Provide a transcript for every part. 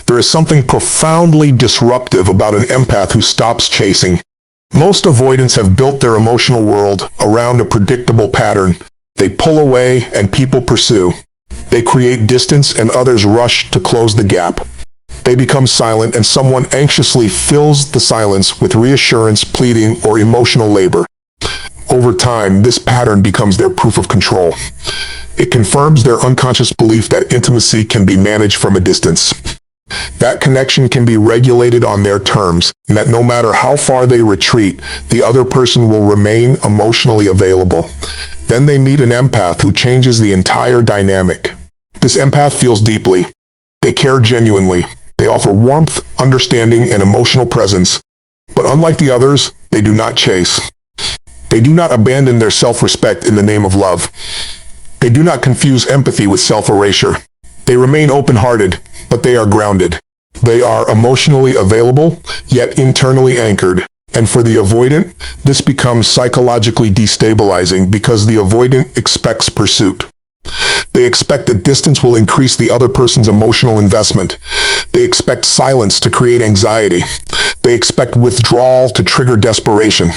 There is something profoundly disruptive about an empath who stops chasing. Most avoidants have built their emotional world around a predictable pattern. They pull away and people pursue. They create distance and others rush to close the gap. They become silent and someone anxiously fills the silence with reassurance, pleading, or emotional labor. Over time, this pattern becomes their proof of control. It confirms their unconscious belief that intimacy can be managed from a distance. That connection can be regulated on their terms, and that no matter how far they retreat, the other person will remain emotionally available. Then they meet an empath who changes the entire dynamic. This empath feels deeply. They care genuinely. They offer warmth, understanding, and emotional presence. But unlike the others, they do not chase. They do not abandon their self-respect in the name of love. They do not confuse empathy with self-erasure. They remain open-hearted, but they are grounded. They are emotionally available, yet internally anchored. And for the avoidant, this becomes psychologically destabilizing because the avoidant expects pursuit. They expect that distance will increase the other person's emotional investment. They expect silence to create anxiety. They expect withdrawal to trigger desperation.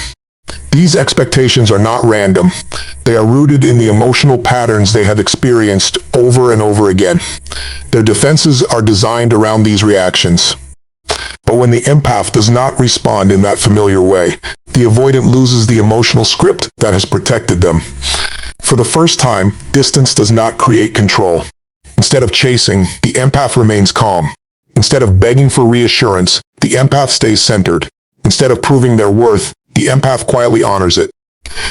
These expectations are not random. They are rooted in the emotional patterns they have experienced over and over again. Their defenses are designed around these reactions. But when the empath does not respond in that familiar way, the avoidant loses the emotional script that has protected them. For the first time, distance does not create control. Instead of chasing, the empath remains calm. Instead of begging for reassurance, the empath stays centered. Instead of proving their worth, the empath quietly honors it.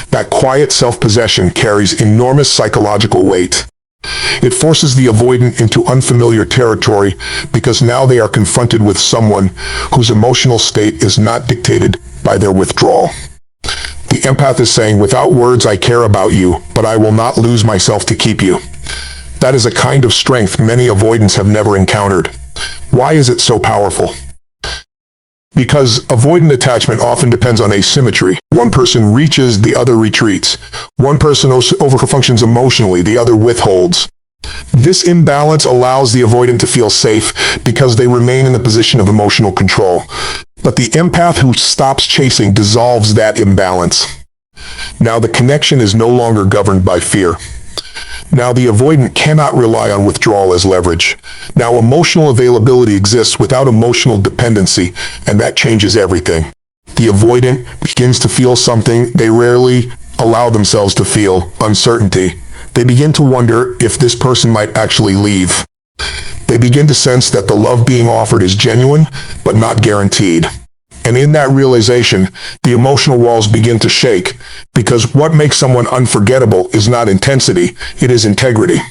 That quiet self-possession carries enormous psychological weight. It forces the avoidant into unfamiliar territory because now they are confronted with someone whose emotional state is not dictated by their withdrawal. The empath is saying, "Without words, I care about you, but I will not lose myself to keep you." That is a kind of strength many avoidants have never encountered. Why is it so powerful? Because avoidant attachment often depends on asymmetry. One person reaches, the other retreats. One person overfunctions emotionally, the other withholds. This imbalance allows the avoidant to feel safe because they remain in the position of emotional control. But the empath who stops chasing dissolves that imbalance. Now the connection is no longer governed by fear. Now the avoidant cannot rely on withdrawal as leverage. Now emotional availability exists without emotional dependency, and that changes everything. The avoidant begins to feel something they rarely allow themselves to feel: uncertainty. They begin to wonder if this person might actually leave. They begin to sense that the love being offered is genuine, but not guaranteed. And in that realization, the emotional walls begin to shake, because what makes someone unforgettable is not intensity, it is integrity.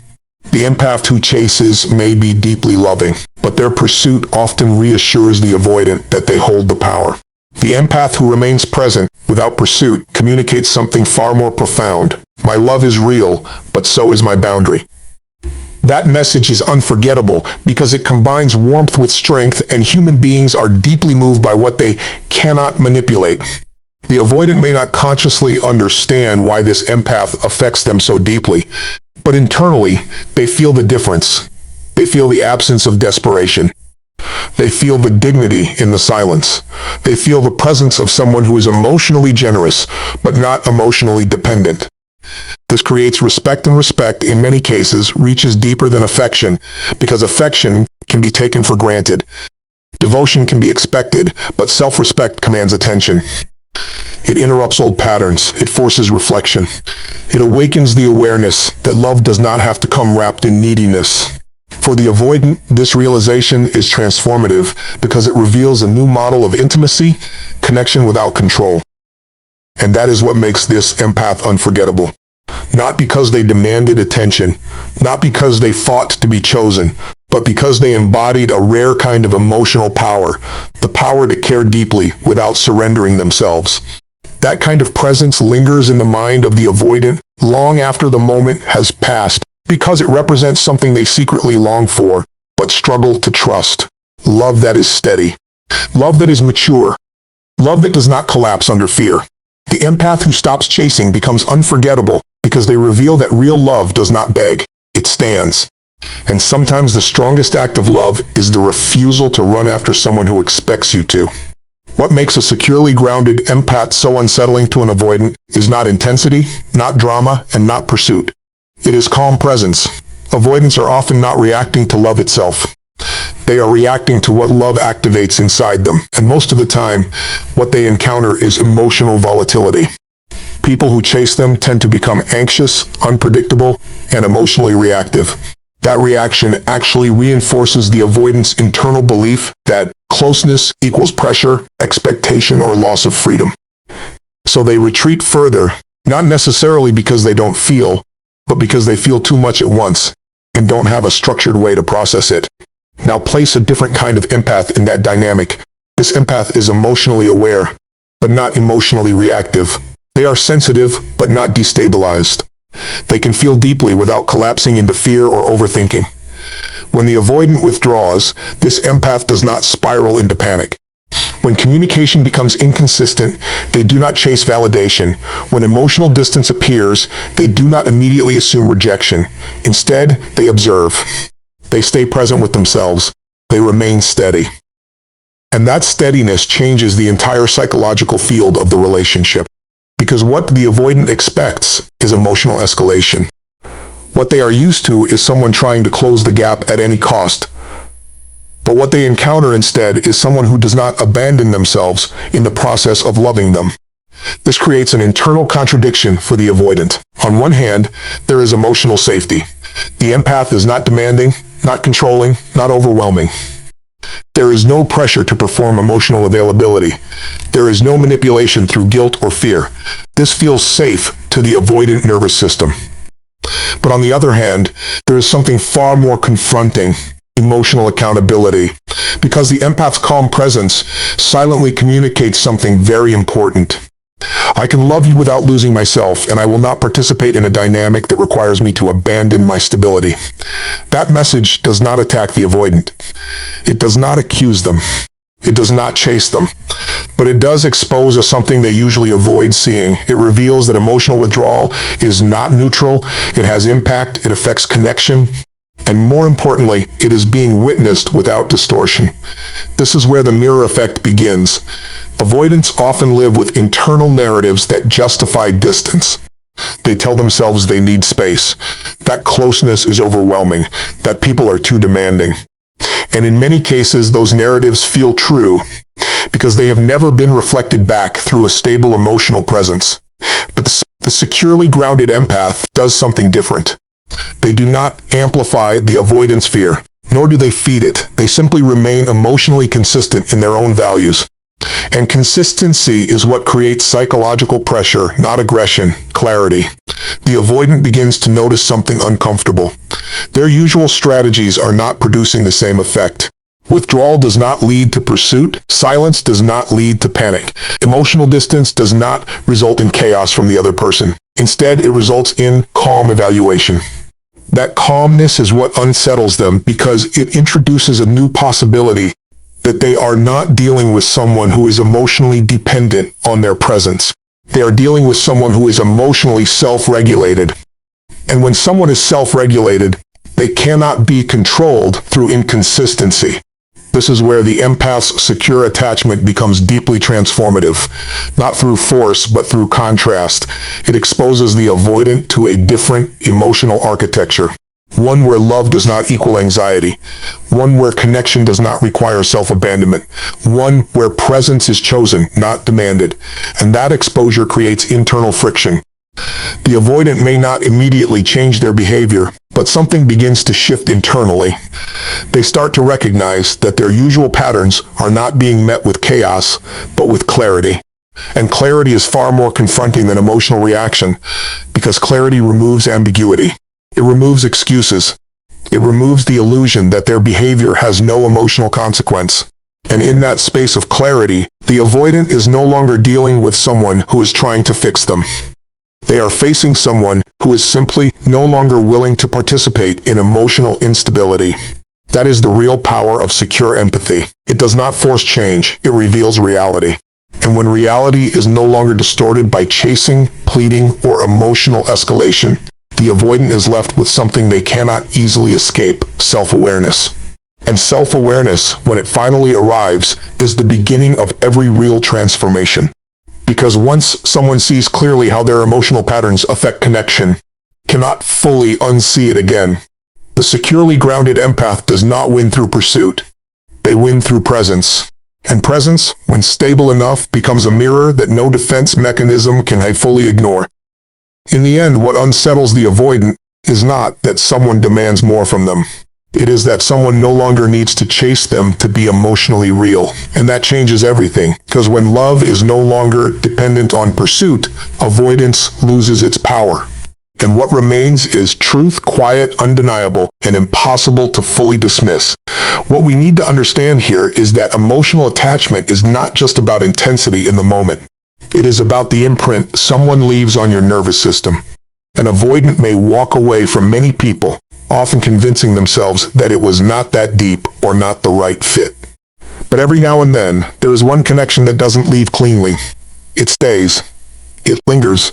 The empath who chases may be deeply loving, but their pursuit often reassures the avoidant that they hold the power. The empath who remains present without pursuit communicates something far more profound. My love is real, but so is my boundary. That message is unforgettable because it combines warmth with strength, and human beings are deeply moved by what they cannot manipulate. The avoidant may not consciously understand why this empath affects them so deeply, but internally, they feel the difference. They feel the absence of desperation. They feel the dignity in the silence. They feel the presence of someone who is emotionally generous, but not emotionally dependent. This creates respect, and respect, in many cases, reaches deeper than affection, because affection can be taken for granted. Devotion can be expected, but self-respect commands attention. It interrupts old patterns. It forces reflection. It awakens the awareness that love does not have to come wrapped in neediness. For the avoidant, this realization is transformative because it reveals a new model of intimacy, connection without control. And that is what makes this empath unforgettable. Not because they demanded attention, not because they fought to be chosen, but because they embodied a rare kind of emotional power, the power to care deeply without surrendering themselves. That kind of presence lingers in the mind of the avoidant long after the moment has passed, because it represents something they secretly long for, but struggle to trust. Love that is steady. Love that is mature. Love that does not collapse under fear. The empath who stops chasing becomes unforgettable because they reveal that real love does not beg, it stands. And sometimes the strongest act of love is the refusal to run after someone who expects you to. What makes a securely grounded empath so unsettling to an avoidant is not intensity, not drama, and not pursuit. It is calm presence. Avoidants are often not reacting to love itself. They are reacting to what love activates inside them, and most of the time, what they encounter is emotional volatility. People who chase them tend to become anxious, unpredictable, and emotionally reactive. That reaction actually reinforces the avoidant's internal belief that closeness equals pressure, expectation, or loss of freedom. So they retreat further, not necessarily because they don't feel, but because they feel too much at once and don't have a structured way to process it. Now place a different kind of empath in that dynamic. This empath is emotionally aware, but not emotionally reactive. They are sensitive, but not destabilized. They can feel deeply without collapsing into fear or overthinking. When the avoidant withdraws, this empath does not spiral into panic. When communication becomes inconsistent, they do not chase validation. When emotional distance appears, they do not immediately assume rejection. Instead, they observe. They stay present with themselves. They remain steady. And that steadiness changes the entire psychological field of the relationship. Because what the avoidant expects is emotional escalation. What they are used to is someone trying to close the gap at any cost. But what they encounter instead is someone who does not abandon themselves in the process of loving them. This creates an internal contradiction for the avoidant. On one hand, there is emotional safety. The empath is not demanding, not controlling, not overwhelming. There is no pressure to perform emotional availability. There is no manipulation through guilt or fear. This feels safe to the avoidant nervous system. But on the other hand, there is something far more confronting: emotional accountability. Because the empath's calm presence silently communicates something very important. I can love you without losing myself, and I will not participate in a dynamic that requires me to abandon my stability. That message does not attack the avoidant. It does not accuse them. It does not chase them. But it does expose something they usually avoid seeing. It reveals that emotional withdrawal is not neutral. It has impact. It affects connection. And more importantly, it is being witnessed without distortion. This is where the mirror effect begins. Avoidants often live with internal narratives that justify distance. They tell themselves they need space, that closeness is overwhelming, that people are too demanding. And in many cases, those narratives feel true because they have never been reflected back through a stable emotional presence. But the securely grounded empath does something different. They do not amplify the avoidance fear, nor do they feed it. They simply remain emotionally consistent in their own values. And consistency is what creates psychological pressure, not aggression, clarity. The avoidant begins to notice something uncomfortable. Their usual strategies are not producing the same effect. Withdrawal does not lead to pursuit. Silence does not lead to panic. Emotional distance does not result in chaos from the other person. Instead, it results in calm evaluation. That calmness is what unsettles them because it introduces a new possibility that they are not dealing with someone who is emotionally dependent on their presence. They are dealing with someone who is emotionally self-regulated. And when someone is self-regulated, they cannot be controlled through inconsistency. This is where the empath's secure attachment becomes deeply transformative, not through force, but through contrast. It exposes the avoidant to a different emotional architecture, one where love does not equal anxiety, one where connection does not require self-abandonment, one where presence is chosen, not demanded, and that exposure creates internal friction. The avoidant may not immediately change their behavior, but something begins to shift internally. They start to recognize that their usual patterns are not being met with chaos, but with clarity. And clarity is far more confronting than emotional reaction, because clarity removes ambiguity. It removes excuses. It removes the illusion that their behavior has no emotional consequence. And in that space of clarity, the avoidant is no longer dealing with someone who is trying to fix them. They are facing someone who is simply no longer willing to participate in emotional instability. That is the real power of secure empathy. It does not force change, it reveals reality. And when reality is no longer distorted by chasing, pleading, or emotional escalation, the avoidant is left with something they cannot easily escape: self-awareness. And self-awareness, when it finally arrives, is the beginning of every real transformation. Because once someone sees clearly how their emotional patterns affect connection, cannot fully unsee it again. The securely grounded empath does not win through pursuit. They win through presence. And presence, when stable enough, becomes a mirror that no defense mechanism can fully ignore. In the end, what unsettles the avoidant is not that someone demands more from them. It is that someone no longer needs to chase them to be emotionally real. And that changes everything, because when love is no longer dependent on pursuit, avoidance loses its power. And what remains is truth, quiet, undeniable, and impossible to fully dismiss. What we need to understand here is that emotional attachment is not just about intensity in the moment. It is about the imprint someone leaves on your nervous system. An avoidant may walk away from many people, often convincing themselves that it was not that deep or not the right fit. But every now and then, there is one connection that doesn't leave cleanly. It stays. It lingers.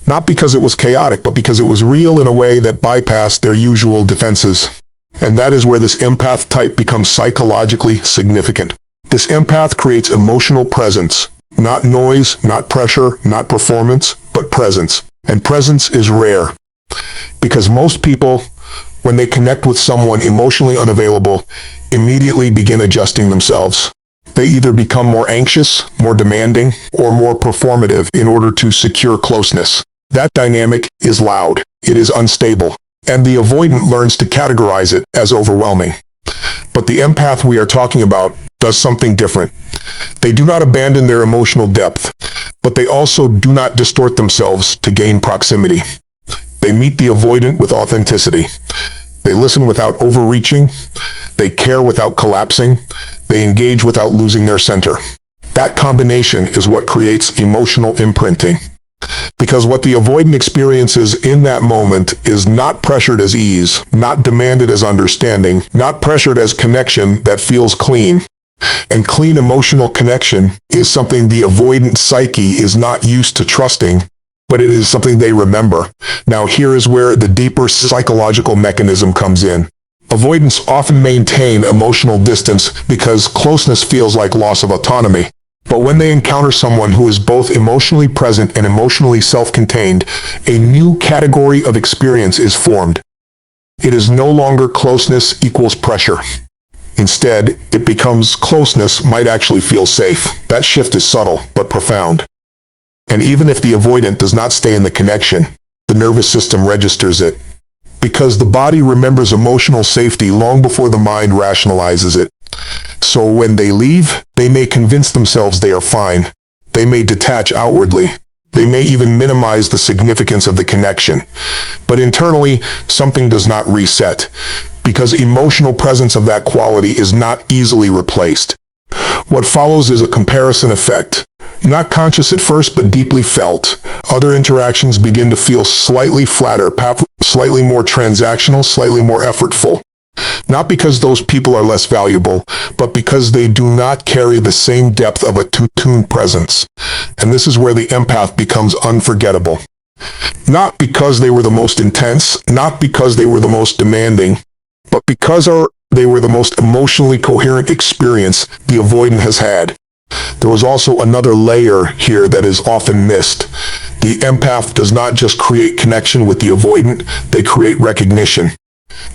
Not because it was chaotic, but because it was real in a way that bypassed their usual defenses. And that is where this empath type becomes psychologically significant. This empath creates emotional presence. Not noise, not pressure, not performance, but presence. And presence is rare. Because most people, when they connect with someone emotionally unavailable, immediately begin adjusting themselves. They either become more anxious, more demanding, or more performative in order to secure closeness. That dynamic is loud. It is unstable. And the avoidant learns to categorize it as overwhelming. But the empath we are talking about does something different. They do not abandon their emotional depth, but they also do not distort themselves to gain proximity. They meet the avoidant with authenticity. They listen without overreaching. They care without collapsing. They engage without losing their center. That combination is what creates emotional imprinting. Because what the avoidant experiences in that moment is not pressured as ease, not demanded as understanding, not pressured as connection that feels clean. And clean emotional connection is something the avoidant psyche is not used to trusting, but it is something they remember. Now here is where the deeper psychological mechanism comes in. Avoidants often maintain emotional distance because closeness feels like loss of autonomy. But when they encounter someone who is both emotionally present and emotionally self-contained, a new category of experience is formed. It is no longer closeness equals pressure. Instead, it becomes closeness might actually feel safe. That shift is subtle, but profound. And even if the avoidant does not stay in the connection, the nervous system registers it. Because the body remembers emotional safety long before the mind rationalizes it. So when they leave, they may convince themselves they are fine. They may detach outwardly. They may even minimize the significance of the connection. But internally, something does not reset, because emotional presence of that quality is not easily replaced. What follows is a comparison effect. Not conscious at first, but deeply felt. Other interactions begin to feel slightly flatter, slightly more transactional, slightly more effortful. Not because those people are less valuable, but because they do not carry the same depth of a two-tuned presence. And this is where the empath becomes unforgettable. Not because they were the most intense, not because they were the most demanding, but because they were the most emotionally coherent experience the avoidant has had. There was also another layer here that is often missed. The empath does not just create connection with the avoidant, they create recognition.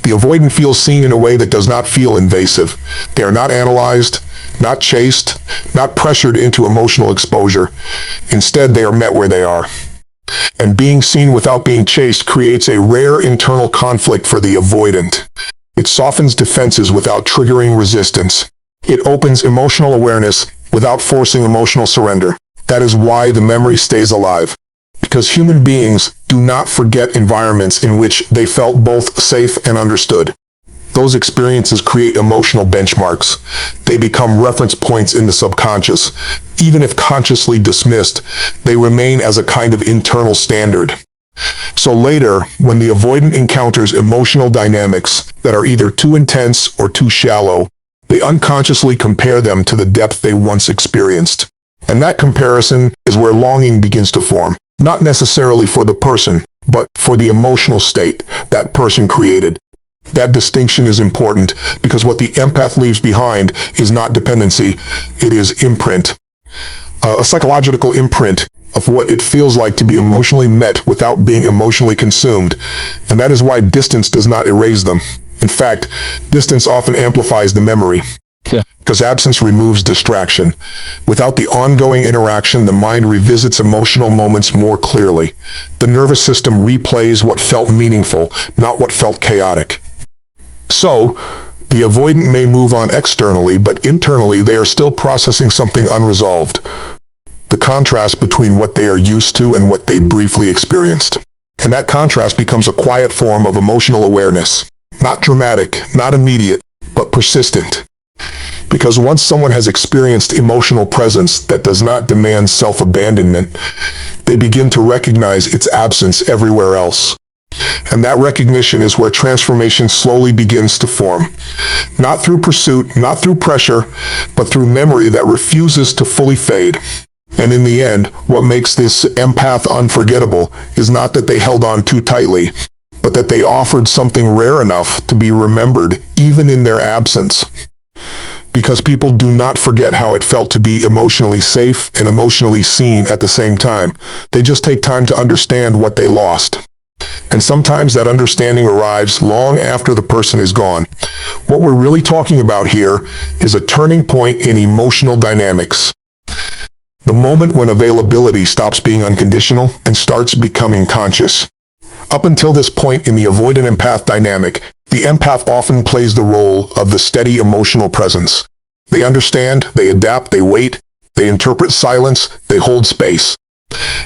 The avoidant feels seen in a way that does not feel invasive. They are not analyzed, not chased, not pressured into emotional exposure. Instead, they are met where they are. And being seen without being chased creates a rare internal conflict for the avoidant. It softens defenses without triggering resistance. It opens emotional awareness without forcing emotional surrender. That is why the memory stays alive. Because human beings do not forget environments in which they felt both safe and understood. Those experiences create emotional benchmarks. They become reference points in the subconscious. Even if consciously dismissed, they remain as a kind of internal standard. So later, when the avoidant encounters emotional dynamics that are either too intense or too shallow, they unconsciously compare them to the depth they once experienced. And that comparison is where longing begins to form. Not necessarily for the person, but for the emotional state that person created. That distinction is important because what the empath leaves behind is not dependency, it is imprint. A psychological imprint of what it feels like to be emotionally met without being emotionally consumed. And that is why distance does not erase them. In fact, distance often amplifies the memory. Because absence removes distraction. Without the ongoing interaction, the mind revisits emotional moments more clearly. The nervous system replays what felt meaningful, not what felt chaotic. So, the avoidant may move on externally, but internally they are still processing something unresolved. The contrast between what they are used to and what they briefly experienced. And that contrast becomes a quiet form of emotional awareness. Not dramatic, not immediate, but persistent. Because once someone has experienced emotional presence that does not demand self-abandonment, they begin to recognize its absence everywhere else. And that recognition is where transformation slowly begins to form. Not through pursuit, not through pressure, but through memory that refuses to fully fade. And in the end, what makes this empath unforgettable is not that they held on too tightly, but that they offered something rare enough to be remembered even in their absence. Because people do not forget how it felt to be emotionally safe and emotionally seen at the same time. They just take time to understand what they lost. And sometimes that understanding arrives long after the person is gone. What we're really talking about here is a turning point in emotional dynamics. The moment when availability stops being unconditional and starts becoming conscious. Up until this point in the avoidant-empath dynamic, the empath often plays the role of the steady emotional presence. They understand, they adapt, they wait, they interpret silence, they hold space.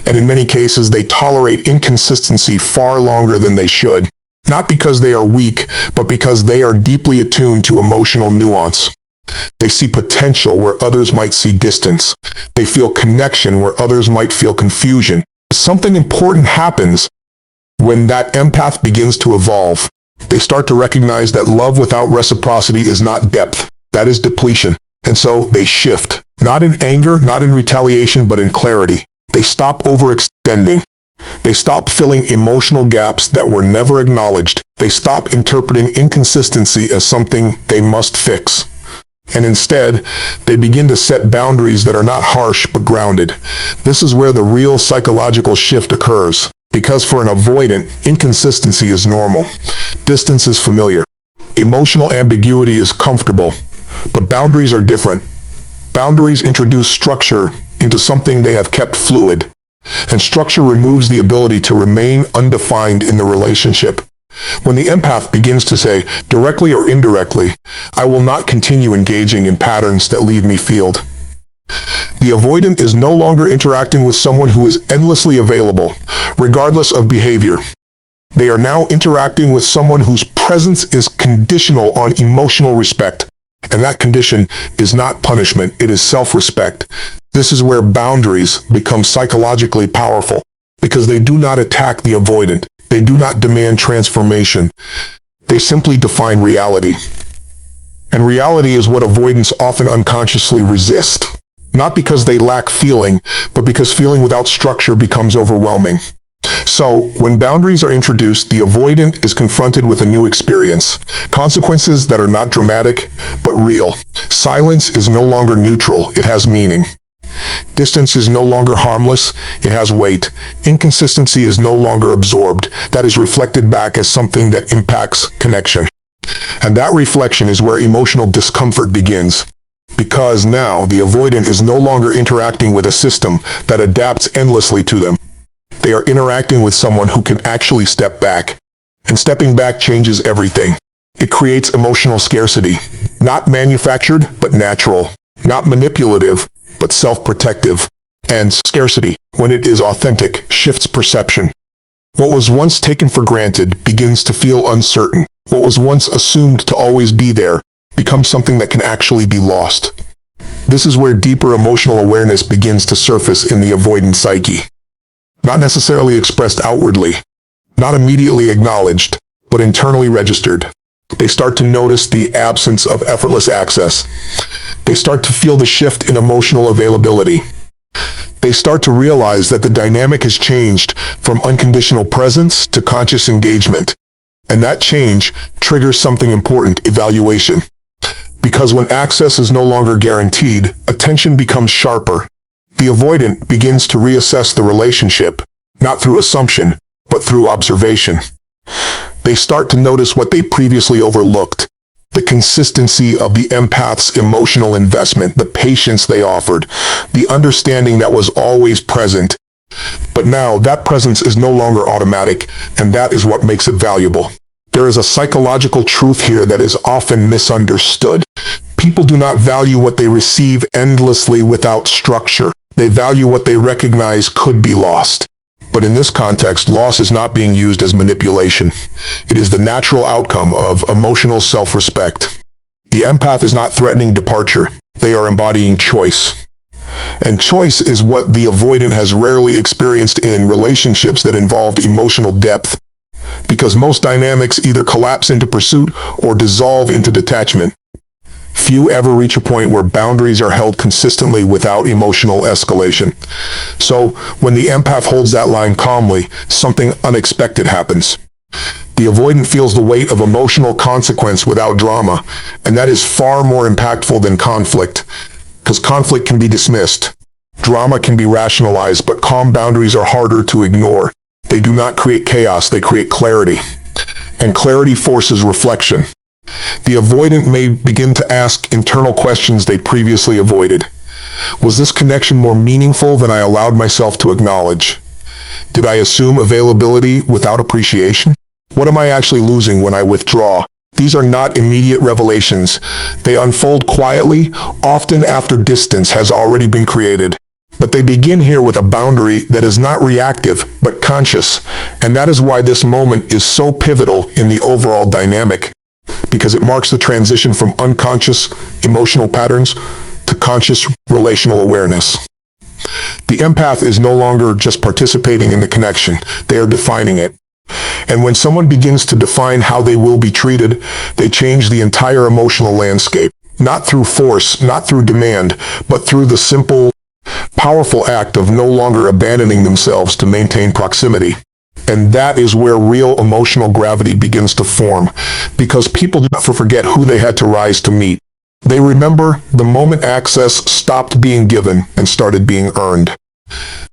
And in many cases, they tolerate inconsistency far longer than they should. Not because they are weak, but because they are deeply attuned to emotional nuance. They see potential where others might see distance. They feel connection where others might feel confusion. Something important happens when that empath begins to evolve. They start to recognize that love without reciprocity is not depth, that is depletion. And so they shift, not in anger, not in retaliation, but in clarity. They stop overextending. They stop filling emotional gaps that were never acknowledged. They stop interpreting inconsistency as something they must fix. And instead, they begin to set boundaries that are not harsh but grounded. This is where the real psychological shift occurs. Because for an avoidant, inconsistency is normal. Distance is familiar. Emotional ambiguity is comfortable. But boundaries are different. Boundaries introduce structure into something they have kept fluid. And structure removes the ability to remain undefined in the relationship. When the empath begins to say, directly or indirectly, I will not continue engaging in patterns that leave me field. The avoidant is no longer interacting with someone who is endlessly available, regardless of behavior. They are now interacting with someone whose presence is conditional on emotional respect. And that condition is not punishment, it is self-respect. This is where boundaries become psychologically powerful, because they do not attack the avoidant. They do not demand transformation. They simply define reality. And reality is what avoidants often unconsciously resist. Not because they lack feeling, but because feeling without structure becomes overwhelming. So, when boundaries are introduced, the avoidant is confronted with a new experience. Consequences that are not dramatic, but real. Silence is no longer neutral, it has meaning. Distance is no longer harmless, it has weight. Inconsistency is no longer absorbed, that is reflected back as something that impacts connection. And that reflection is where emotional discomfort begins. Because now, the avoidant is no longer interacting with a system that adapts endlessly to them. They are interacting with someone who can actually step back. And stepping back changes everything. It creates emotional scarcity. Not manufactured, but natural. Not manipulative, but self-protective. And scarcity, when it is authentic, shifts perception. What was once taken for granted begins to feel uncertain. What was once assumed to always be there becomes something that can actually be lost. This is where deeper emotional awareness begins to surface in the avoidant psyche. Not necessarily expressed outwardly, not immediately acknowledged, but internally registered. They start to notice the absence of effortless access. They start to feel the shift in emotional availability. They start to realize that the dynamic has changed from unconditional presence to conscious engagement. And that change triggers something important: evaluation. Because when access is no longer guaranteed, attention becomes sharper. The avoidant begins to reassess the relationship, not through assumption, but through observation. They start to notice what they previously overlooked: the consistency of the empath's emotional investment, the patience they offered, the understanding that was always present. But now that presence is no longer automatic, and that is what makes it valuable. There is a psychological truth here that is often misunderstood. People do not value what they receive endlessly without structure. They value what they recognize could be lost. But in this context, loss is not being used as manipulation. It is the natural outcome of emotional self-respect. The empath is not threatening departure. They are embodying choice. And choice is what the avoidant has rarely experienced in relationships that involved emotional depth. Because most dynamics either collapse into pursuit or dissolve into detachment. Few ever reach a point where boundaries are held consistently without emotional escalation. So, when the empath holds that line calmly, something unexpected happens. The avoidant feels the weight of emotional consequence without drama, and that is far more impactful than conflict, because conflict can be dismissed. Drama can be rationalized, but calm boundaries are harder to ignore. They do not create chaos, they create clarity. And clarity forces reflection. The avoidant may begin to ask internal questions they previously avoided. Was this connection more meaningful than I allowed myself to acknowledge? Did I assume availability without appreciation? What am I actually losing when I withdraw? These are not immediate revelations. They unfold quietly, often after distance has already been created. But they begin here with a boundary that is not reactive, but conscious. And that is why this moment is so pivotal in the overall dynamic, because it marks the transition from unconscious emotional patterns to conscious relational awareness. The empath is no longer just participating in the connection, they are defining it. And when someone begins to define how they will be treated, they change the entire emotional landscape, not through force, not through demand, but through the simple, powerful act of no longer abandoning themselves to maintain proximity. And that is where real emotional gravity begins to form, because people do not forget who they had to rise to meet. They remember the moment access stopped being given and started being earned.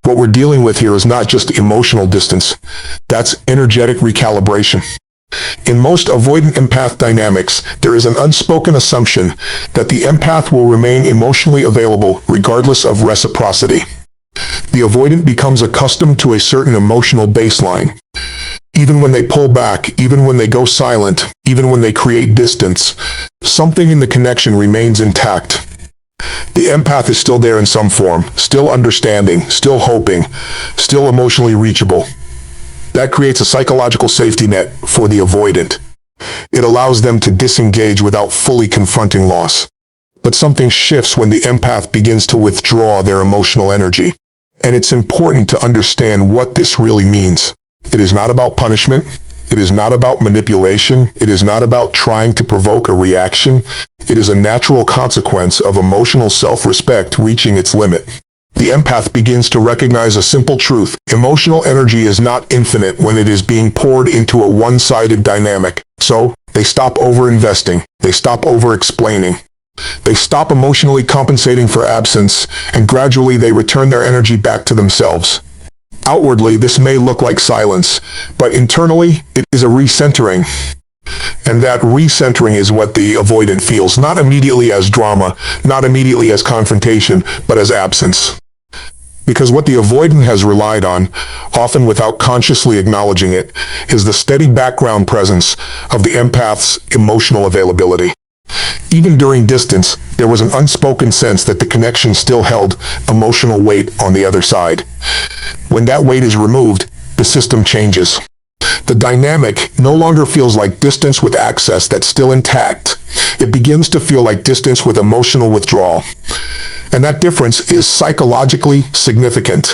What we're dealing with here is not just emotional distance, that's energetic recalibration. In most avoidant empath dynamics, there is an unspoken assumption that the empath will remain emotionally available regardless of reciprocity. The avoidant becomes accustomed to a certain emotional baseline. Even when they pull back, even when they go silent, even when they create distance, something in the connection remains intact. The empath is still there in some form, still understanding, still hoping, still emotionally reachable. That creates a psychological safety net for the avoidant. It allows them to disengage without fully confronting loss. But something shifts when the empath begins to withdraw their emotional energy. And it's important to understand what this really means. It is not about punishment. It is not about manipulation. It is not about trying to provoke a reaction. It is a natural consequence of emotional self-respect reaching its limit. The empath begins to recognize a simple truth. Emotional energy is not infinite when it is being poured into a one-sided dynamic. So, they stop over-investing. They stop over-explaining. They stop emotionally compensating for absence, and gradually they return their energy back to themselves. Outwardly, this may look like silence, but internally, it is a recentering. And that recentering is what the avoidant feels, not immediately as drama, not immediately as confrontation, but as absence. Because what the avoidant has relied on, often without consciously acknowledging it, is the steady background presence of the empath's emotional availability. Even during distance, there was an unspoken sense that the connection still held emotional weight on the other side. When that weight is removed, the system changes. The dynamic no longer feels like distance with access that's still intact. It begins to feel like distance with emotional withdrawal. And that difference is psychologically significant.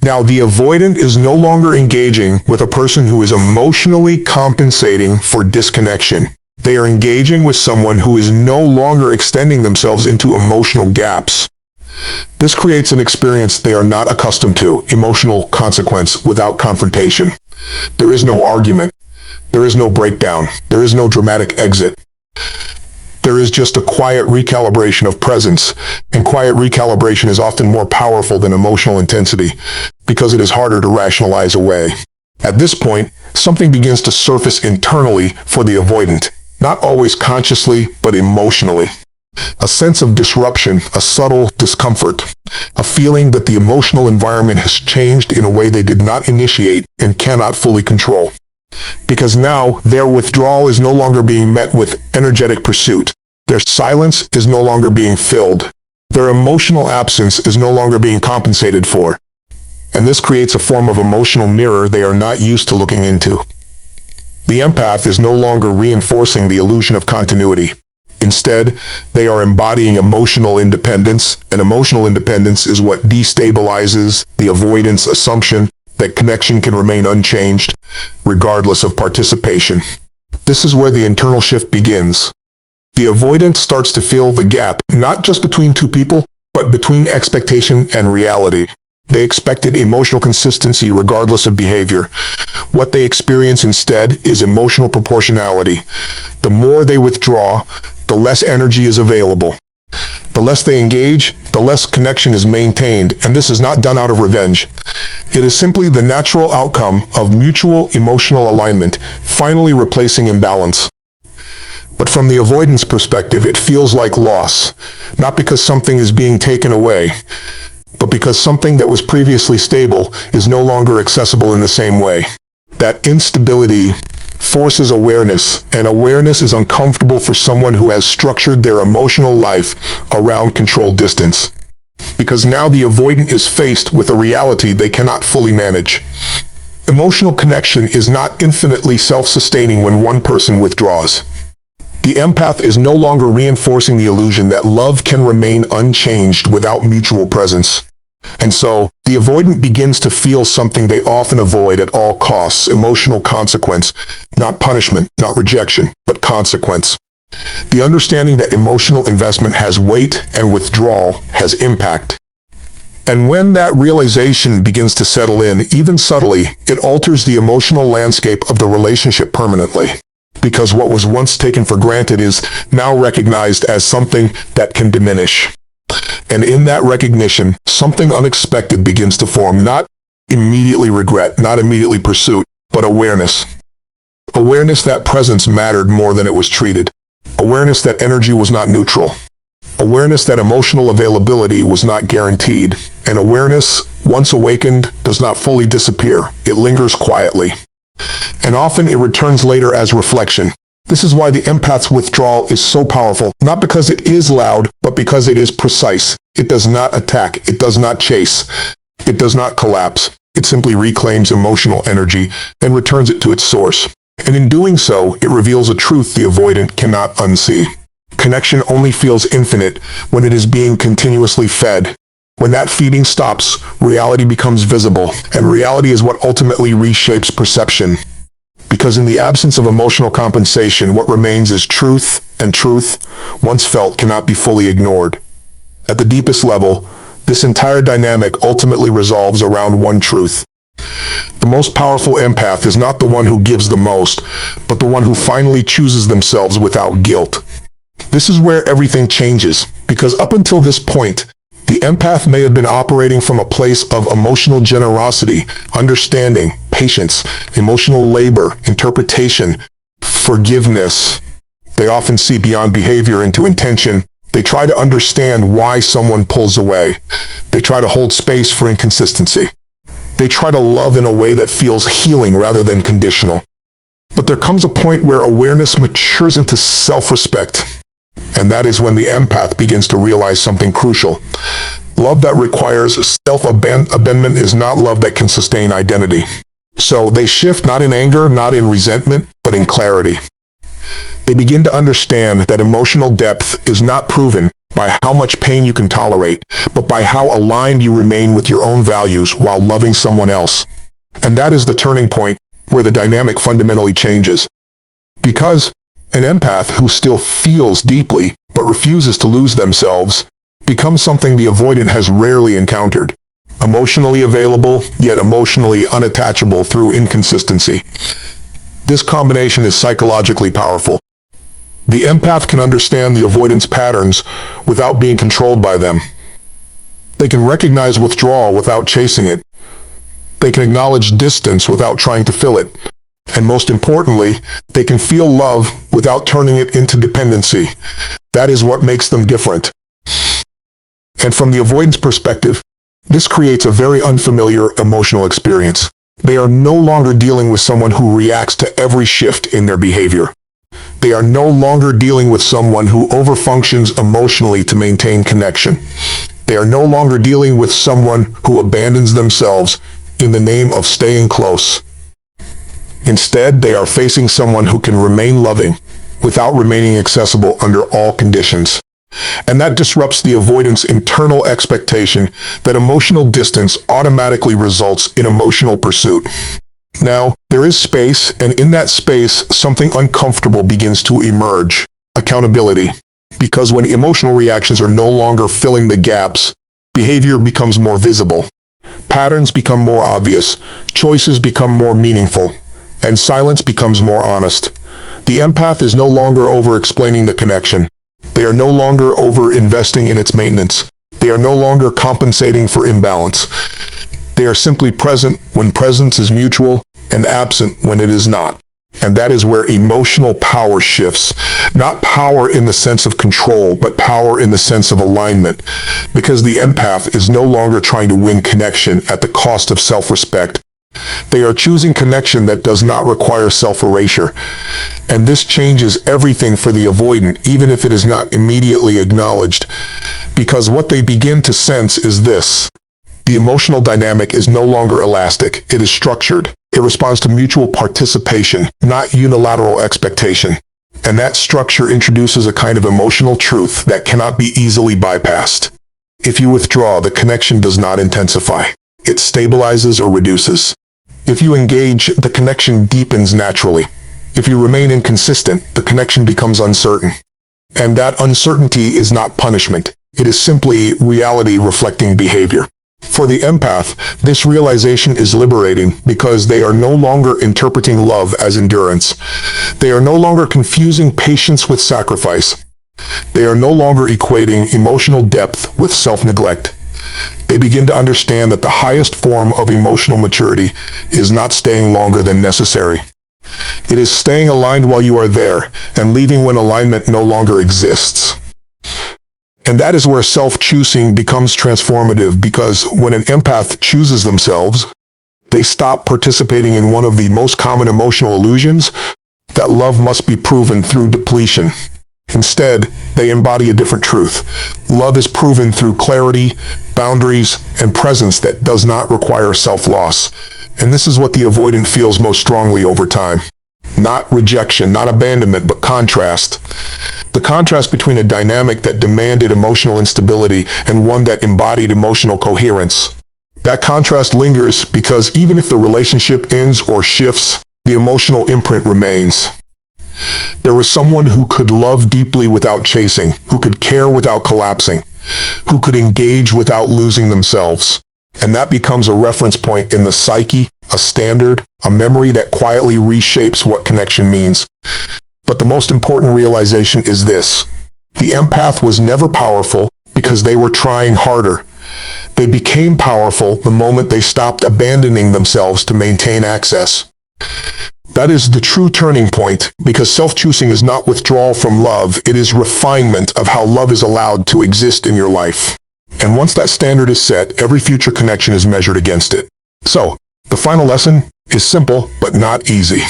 Now, the avoidant is no longer engaging with a person who is emotionally compensating for disconnection. They are engaging with someone who is no longer extending themselves into emotional gaps. This creates an experience they are not accustomed to, emotional consequence without confrontation. There is no argument. There is no breakdown. There is no dramatic exit. There is just a quiet recalibration of presence, and quiet recalibration is often more powerful than emotional intensity because it is harder to rationalize away. At this point, something begins to surface internally for the avoidant, not always consciously, but emotionally. A sense of disruption, a subtle discomfort, a feeling that the emotional environment has changed in a way they did not initiate and cannot fully control. Because now, their withdrawal is no longer being met with energetic pursuit. Their silence is no longer being filled. Their emotional absence is no longer being compensated for. And this creates a form of emotional mirror they are not used to looking into. The empath is no longer reinforcing the illusion of continuity. Instead, they are embodying emotional independence, and emotional independence is what destabilizes the avoidance assumption that connection can remain unchanged, regardless of participation. This is where the internal shift begins. The avoidant starts to fill the gap, not just between two people, but between expectation and reality. They expected emotional consistency regardless of behavior. What they experience instead is emotional proportionality. The more they withdraw, the less energy is available. The less they engage, the less connection is maintained, and this is not done out of revenge. It is simply the natural outcome of mutual emotional alignment, finally replacing imbalance. But from the avoidance perspective, it feels like loss, not because something is being taken away, but because something that was previously stable is no longer accessible in the same way. That instability forces awareness, and awareness is uncomfortable for someone who has structured their emotional life around controlled distance. Because now the avoidant is faced with a reality they cannot fully manage. Emotional connection is not infinitely self-sustaining when one person withdraws. The empath is no longer reinforcing the illusion that love can remain unchanged without mutual presence. And so, the avoidant begins to feel something they often avoid at all costs: emotional consequence. Not punishment, not rejection, but consequence. The understanding that emotional investment has weight and withdrawal has impact. And when that realization begins to settle in, even subtly, it alters the emotional landscape of the relationship permanently. Because what was once taken for granted is now recognized as something that can diminish. And in that recognition, something unexpected begins to form, not immediately regret, not immediately pursuit, but awareness. Awareness that presence mattered more than it was treated. Awareness that energy was not neutral. Awareness that emotional availability was not guaranteed. And awareness, once awakened, does not fully disappear. It lingers quietly. And often it returns later as reflection. This is why the empath's withdrawal is so powerful, not because it is loud, but because it is precise. It does not attack. It does not chase. It does not collapse. It simply reclaims emotional energy and returns it to its source. And in doing so, it reveals a truth the avoidant cannot unsee. Connection only feels infinite when it is being continuously fed. When that feeding stops, reality becomes visible, and reality is what ultimately reshapes perception. Because in the absence of emotional compensation, what remains is truth, and truth, once felt, cannot be fully ignored. At the deepest level, this entire dynamic ultimately resolves around one truth. The most powerful empath is not the one who gives the most, but the one who finally chooses themselves without guilt. This is where everything changes, because up until this point, the empath may have been operating from a place of emotional generosity, understanding, patience, emotional labor, interpretation, forgiveness. They often see beyond behavior into intention. They try to understand why someone pulls away. They try to hold space for inconsistency. They try to love in a way that feels healing rather than conditional. But there comes a point where awareness matures into self-respect. And that is when the empath begins to realize something crucial. Love that requires self-abandonment is not love that can sustain identity. So they shift not in anger, not in resentment, but in clarity. They begin to understand that emotional depth is not proven by how much pain you can tolerate, but by how aligned you remain with your own values while loving someone else. And that is the turning point where the dynamic fundamentally changes. Because an empath who still feels deeply but refuses to lose themselves becomes something the avoidant has rarely encountered. Emotionally available, yet emotionally unattachable through inconsistency. This combination is psychologically powerful. The empath can understand the avoidance patterns without being controlled by them. They can recognize withdrawal without chasing it. They can acknowledge distance without trying to fill it. And most importantly, they can feel love without turning it into dependency. That is what makes them different. And from the avoidance perspective, this creates a very unfamiliar emotional experience. They are no longer dealing with someone who reacts to every shift in their behavior. They are no longer dealing with someone who overfunctions emotionally to maintain connection. They are no longer dealing with someone who abandons themselves in the name of staying close. Instead, they are facing someone who can remain loving without remaining accessible under all conditions. And that disrupts the avoidant's internal expectation that emotional distance automatically results in emotional pursuit. Now, there is space, and in that space, something uncomfortable begins to emerge: accountability. Because when emotional reactions are no longer filling the gaps, behavior becomes more visible. Patterns become more obvious, choices become more meaningful, and silence becomes more honest. The empath is no longer over-explaining the connection. They are no longer over-investing in its maintenance. They are no longer compensating for imbalance. They are simply present when presence is mutual and absent when it is not. And that is where emotional power shifts. Not power in the sense of control, but power in the sense of alignment. Because the empath is no longer trying to win connection at the cost of self-respect. They are choosing connection that does not require self-erasure. And this changes everything for the avoidant, even if it is not immediately acknowledged. Because what they begin to sense is this: the emotional dynamic is no longer elastic, it is structured. It responds to mutual participation, not unilateral expectation. And that structure introduces a kind of emotional truth that cannot be easily bypassed. If you withdraw, the connection does not intensify. It stabilizes or reduces. If you engage, the connection deepens naturally. If you remain inconsistent, the connection becomes uncertain. And that uncertainty is not punishment. It is simply reality reflecting behavior. For the empath, this realization is liberating because they are no longer interpreting love as endurance. They are no longer confusing patience with sacrifice. They are no longer equating emotional depth with self-neglect. They begin to understand that the highest form of emotional maturity is not staying longer than necessary. It is staying aligned while you are there and leaving when alignment no longer exists. And that is where self-choosing becomes transformative, because when an empath chooses themselves, they stop participating in one of the most common emotional illusions, that love must be proven through depletion. Instead, they embody a different truth. Love is proven through clarity, boundaries, and presence that does not require self-loss. And this is what the avoidant feels most strongly over time. Not rejection, not abandonment, but contrast. The contrast between a dynamic that demanded emotional instability and one that embodied emotional coherence. That contrast lingers because even if the relationship ends or shifts, the emotional imprint remains. There was someone who could love deeply without chasing, who could care without collapsing, who could engage without losing themselves. And that becomes a reference point in the psyche, a standard, a memory that quietly reshapes what connection means. But the most important realization is this: the empath was never powerful because they were trying harder. They became powerful the moment they stopped abandoning themselves to maintain access. That is the true turning point, because self-choosing is not withdrawal from love, it is refinement of how love is allowed to exist in your life. And once that standard is set, every future connection is measured against it. So, the final lesson is simple, but not easy.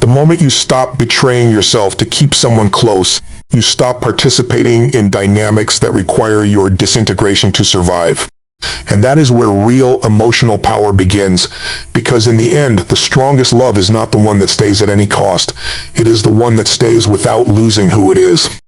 The moment you stop betraying yourself to keep someone close, you stop participating in dynamics that require your disintegration to survive. And that is where real emotional power begins, because in the end, the strongest love is not the one that stays at any cost. It is the one that stays without losing who it is.